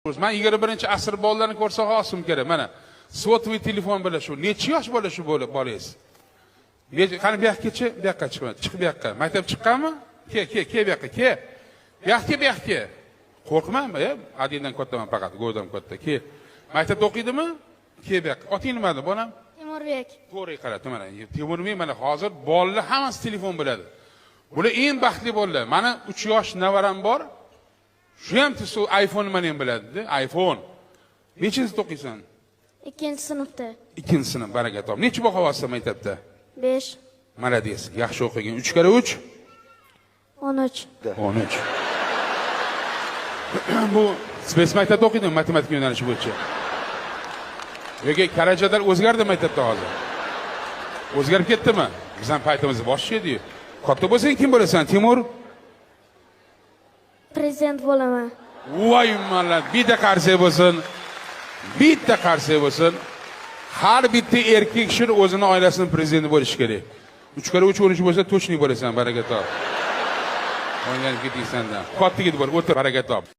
Men 21-asr bolalarni ko'rsa hosim kerak. Mana sotviy telefon bilan shu necha yosh bola shu bolangiz? Qani bu yoqqa bu yoqqa chiqma. Chiq bu yoqqa. Maktab chiqqanmi? Ke bu yoqqa, ke. Bu yoqqa. Qo'rqmaymi? Adindan kattaman faqat, go'dam katta. Ke. Maktabda o'qiydimi? Ke bu yoqqa. Oting nimadi, bolam? Temurbek. To'g'ri qaradi mana. Temurbek mana hozir bolalar hammasi telefon biladi. Bular eng baxtli bolalar. Mana 3 yosh navaram bor. Shu ham iPhone meni ham biladi, iPhone. Nechinchi o'qiysan? 2-sinfda. 2-sinf, baraka top. Necha baho olsan maktabda? 5. Malades, yaxshi o'qigan. 3 kara 3? 13. 13. Bu spes maktabda o'qiydimi matematika yo'nalishi bo'yicha? Yo'q, karajadar o'zgardi maktabda hozir. O'zgarib ketdimi? Bizning paytimizda boshqa edi-yu. Katta bo'lsang kim bo'lasan? Timur? Prezident bo'laman. Voy malak, bitta qarshi bo'lsin. Bitta qarshi bo'lsin. Har bitta erkak kishi o'zining oilasining prezidenti bo'lishi kerak. 3 kara 3 13 bo'lsa, to'chnik bo'lasan, baraka top. O'ynab ketdingsan-da. Katta yigit bo'l, o'tir, baraka top.